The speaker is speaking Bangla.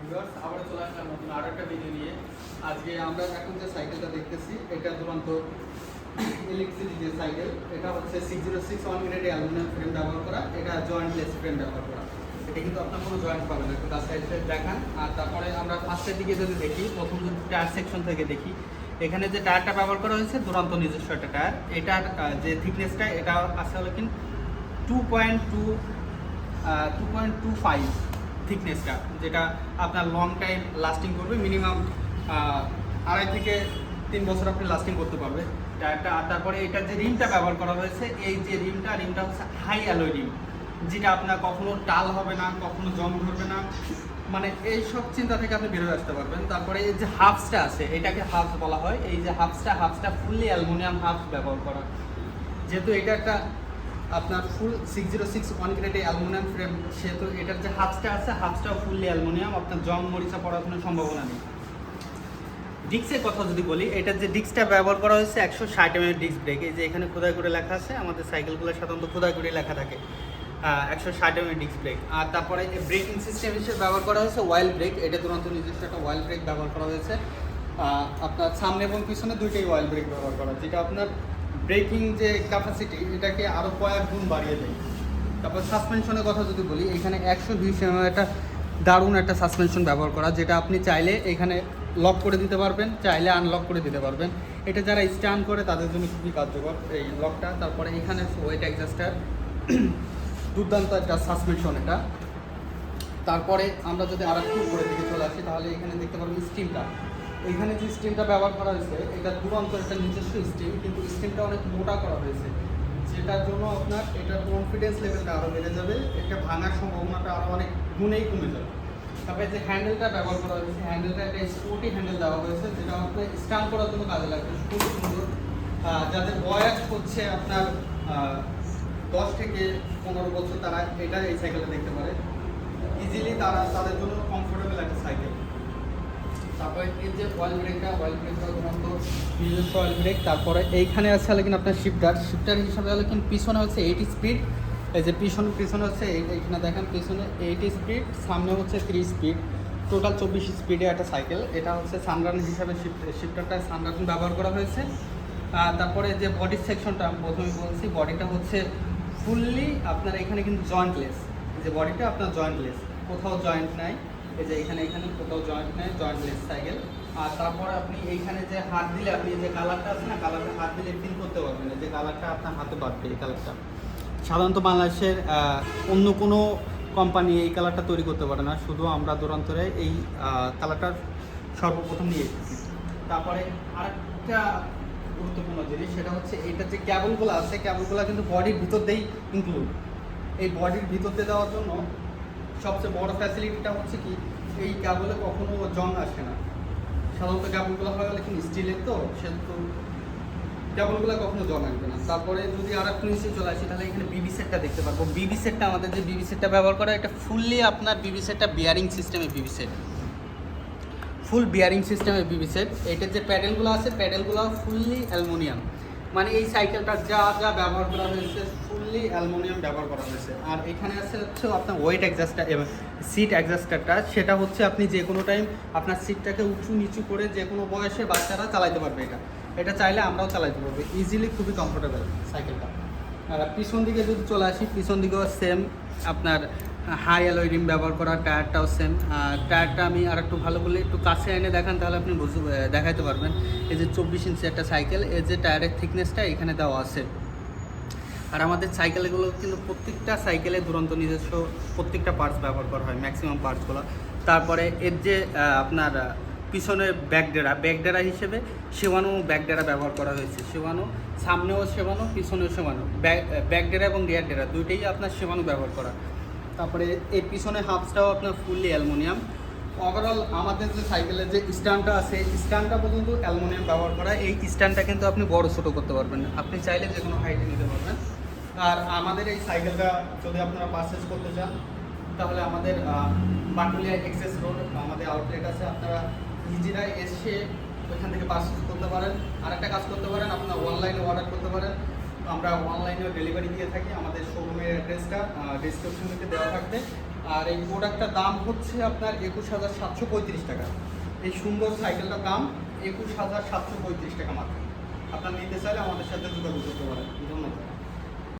ভিউয়ার্স, আবার চলে আসলাম নতুন আরো একটা ভিডিও নিয়ে। আজকে আমরা এখন যে সাইকেলটা দেখতেছি এটা দুরন্ত ইলেকট্রিক যে সাইকেল, এটা হচ্ছে 6061 গ্রেড অ্যালুমিনিয়াম ফ্রেম ব্যবহার করা, এটা জয়েন্টলেস ফ্রেম ব্যবহার করা। এটা কিন্তু আপনার কোনো জয়েন্ট পাবেন না, একটু তার সাইডে দেখান। আর তারপরে আমরা ফার্স্টের দিকে যদি দেখি, প্রথম যদি টায়ার সেকশন থেকে দেখি, এখানে যে টায়ারটা ব্যবহার করা হয়েছে দুরন্ত নিজস্ব একটা টায়ার। এটার যে থিকনেসটা এটা আছে হলো কি 2.25 থিকনেসটা, যেটা আপনার লং টাইম লাস্টিং করবে, মিনিমাম 2.5 থেকে 3 বছর আপনি লাস্টিং করতে পারবে টায়ারটা। আর তারপরে এটার যে রিমটা ব্যবহার করা হয়েছে, এই যে রিমটা হচ্ছে হাই অ্যালয় রিম, যেটা আপনার কখনো টাল হবে না, কখনো জং ধরবে না, মানে এই সব চিন্তা থেকে আপনি বেরোয় আসতে পারবেন। তারপরে এই যে হাফসটা আছে, এটাকে হাফস বলা হয়। এই যে হাফসটা ফুললি অ্যালুমিনিয়াম হাফস ব্যবহার করা, যেহেতু এটা একটা আপনার ফুল 6061 গ্রেডে অ্যালুমিনিয়াম ফ্রেম, সেহেতু এটার যে হাফসটা আছে হাফসটাও ফুললি অ্যালুমিনিয়াম, আপনার জং মরিচা পড়ার কোনো সম্ভাবনা নেই। ডিস্কের কথা যদি বলি, এটার যে ডিস্কটা ব্যবহার করা হয়েছে 160 mm ডিস্ক ব্রেক। এই যে এখানে খোদাই করে লেখা আছে, আমাদের সাইকেলগুলো সাধারণত খোদাই করে লেখা থাকে 160 mm ডিস্ক ব্রেক। আর তারপরে ব্রেকিং সিস্টেম হিসেবে ব্যবহার করা হয়েছে ওয়াইল ব্রেক। এটা তুরন্ত নিজস্ব একটা ওয়াইল ব্রেক ব্যবহার করা হয়েছে। আপনার সামনে এবং পিছনে দুইটাই ওয়াইল ব্রেক ব্যবহার করা, যেটা আপনার ব্রেকিং যে ক্যাপাসিটি এটাকে আরও কয়েক গুণ বাড়িয়ে দেয়। তারপর সাসপেনশনের কথা যদি বলি, এখানে 120 mm একটা দারুণ একটা সাসপেনশন ব্যবহার করা, যেটা আপনি চাইলে এখানে লক করে দিতে পারবেন, চাইলে আনলক করে দিতে পারবেন। এটা যারা স্ট্যান্ড করে তাদের জন্য খুবই কার্যকর এই লকটা। তারপরে এখানে ওয়েট অ্যাডজাস্টার, দুর্দান্ত একটা সাসপেনশন এটা। তারপরে আমরা যদি আর একটু উপরে দিকে চলে আসি, তাহলে এখানে দেখতে পারবেন স্টিমটা। এখানে যে স্টিমটা ব্যবহার করা হয়েছে এটা দুরন্ত একটা নিজস্ব স্টিম, কিন্তু স্টিমটা অনেক মোটা করা হয়েছে, যেটার জন্য আপনার এটার কনফিডেন্স লেভেলটা আরও বেড়ে যাবে, এটা ভাঙার সম্ভাবনাটা আরও অনেক গুণেই কমে যাবে। তারপরে যে হ্যান্ডেলটা ব্যবহার করা হয়েছে, হ্যান্ডেলটা একটা স্পোর্টি হ্যান্ডেল দেওয়া হয়েছে, যেটা আপনার স্ট্যান্ড করার জন্য কাজে লাগবে, খুব সুন্দর। যাদের বয়স হচ্ছে আপনার 10 থেকে 15 বছর, তারা এই সাইকেলটা দেখতে পারে ইজিলি, তাদের জন্য কমফোর্টেবল একটা সাইকেল। তারপরে এই যে ওয়াইল ব্রেকটা দুরন্ত নিজস্ব ওয়াইল ব্রেক। তারপরে এইখানে আছে হলে কিন্তু আপনার শিফটার হিসাবে হলে কিন্তু পিছনে হচ্ছে 80 স্পিড। এই যে পিছনে হচ্ছে এইখানে দেখেন, পিছনে 80 স্পিড, সামনে হচ্ছে 3 স্পিড, টোটাল 24 স্পিডে একটা সাইকেল। এটা হচ্ছে সানরান হিসাবে শিফটারটা সানরান ব্যবহার করা হয়েছে। তারপরে যে বডির সেকশনটা আমি প্রথমে বলছি, বডিটা হচ্ছে ফুললি আপনার এখানে কিন্তু জয়েন্টলেস। এই যে বডিটা আপনার জয়েন্টলেস, কোথাও জয়েন্ট নাই। এই যে এখানে কোথাও জয়েন্ট নেই, জয়েন্টলেস সাইকেল। আর তারপরে আপনি এইখানে যে হাত দিলে, আপনি যে কালারটা আছে না, কালারটা হাত দিলে ফিল করতে পারবেন, যে কালারটা আপনার হাতে বাঁধবে। এই কালারটা সাধারণত বাংলাদেশের অন্য কোনো কোম্পানি এই কালারটা তৈরি করতে পারে না, শুধু আমরা দুরন্তরে এই কালারটা সর্বপ্রথম নিয়ে এসেছি। তারপরে আরেকটা গুরুত্বপূর্ণ জিনিস, সেটা হচ্ছে এইটার যে ক্যাবলগুলো আছে, ক্যাবলগুলো কিন্তু বডির ভিতর দিয়েই ইনক্লুড। এই বডির ভিতর দিয়ে দেওয়ার জন্য সবচেয়ে বড় ফ্যাসিলিটিটা হচ্ছে কি, এই ক্যাবলে কখনো জং আসে না। সাধারণত ক্যাবলগুলো হয় হলে কিন্তু স্টিলের, তো সেহেতু ক্যাবলগুলো কখনো জং আসবে না। তারপরে যদি আর একটু নিচে চলে আসি, তাহলে এখানে বিবি সেটটা দেখতে পারবো। বিবি সেটটা, আমাদের যে বিবি সেটটা ব্যবহার করা, এটা ফুললি আপনার বিবি সেটটা বিয়ারিং সিস্টেমের বিবি সেট, ফুল বিয়ারিং সিস্টেমের বিবি সেট। এটার যে প্যাডেলগুলো আছে, প্যাডেলগুলো ফুললি অ্যালুমিনিয়াম, মানে এই সাইকেলটা যা ব্যবহার করা হয়েছে ফুললি অ্যালুমিনিয়াম ব্যবহার করা হয়েছে। আর এখানে আছে হচ্ছে আপনার ওয়েট অ্যাডজাস্টার এবং সিট অ্যাডজাস্টারটা, সেটা হচ্ছে আপনি যে কোনো টাইম আপনার সিটটাকে উঁচু নিচু করে যে কোনো বয়সের বাচ্চারা চালাতে পারবে। এটা চাইলে আমরাও চালাতে পারবো ইজিলি, খুবই কমফোর্টেবল সাইকেলটা। আর পিছন দিকে যদি চলে আসি, পিছন দিকেও সেম আপনার হাই অ্যালয় রিম ব্যবহার করা, টায়ারটাও সেম। টায়ারটা আমি আর একটু ভালো বলে একটু কাছে এনে দেখান, তাহলে আপনি দেখাতে পারবেন। এই যে 24 ইঞ্চি একটা সাইকেল, এই যে টায়ারের থিকনেসটা এখানে দেওয়া আছে। আর আমাদের সাইকেলগুলো কিন্তু প্রত্যেকটা সাইকেলে দুরন্ত নিজস্ব প্রত্যেকটা পার্টস ব্যবহার করা হয়, ম্যাক্সিমাম পার্টসগুলো। তারপরে এর যে আপনার পিছনে ব্যাকডেরা হিসেবে শেওয়ানো ব্যাকডেরা ব্যবহার করা হয়েছে। শেওয়ানো সামনেও শেওয়ানো, পিছনেও শেওয়ানো, ব্যাকডেরা এবং রিয়ার ডেরা দুইটাই আপনার শেওয়ানো ব্যবহার করা। তারপরে এই পিছনে হাফসটাও আপনার ফুললি অ্যালুমিনিয়াম। ওভারঅল আমাদের যে সাইকেলের যে স্ট্যান্ডটা আছে, স্ট্যান্ডটা পর্যন্ত অ্যালুমিনিয়াম ব্যবহার করা। এই স্ট্যান্ডটা কিন্তু আপনি বড় ছোটো করতে পারবেন, আপনি চাইলে যে কোনো হাইটে নিতে পারবেন। আর আমাদের এই সাইকেলটা যদি আপনারা পারচেজ করতে চান, তাহলে আমাদের বাটুলিয়া এক্সেস রোড আমাদের আউটলেট আছে, আপনারা নিজেরাই এসে ওইখান থেকে পারচেজ করতে পারেন। আর একটা কাজ করতে পারেন, আপনারা অনলাইনে অর্ডার করতে পারেন, আমরা অনলাইনেও ডেলিভারি দিয়ে থাকি। আমাদের শোরুমের অ্যাড্রেসটা ডিসক্রিপশনে দেওয়া থাকবে। আর এই প্রোডাক্টটার দাম হচ্ছে আপনার 21,735 টাকা। এই সুন্দর সাইকেলটার দাম 21,735 টাকা মাত্র। আপনার নিতে চাইলে আমাদের সাথে যোগাযোগ করতে পারেন। ধন্যবাদ।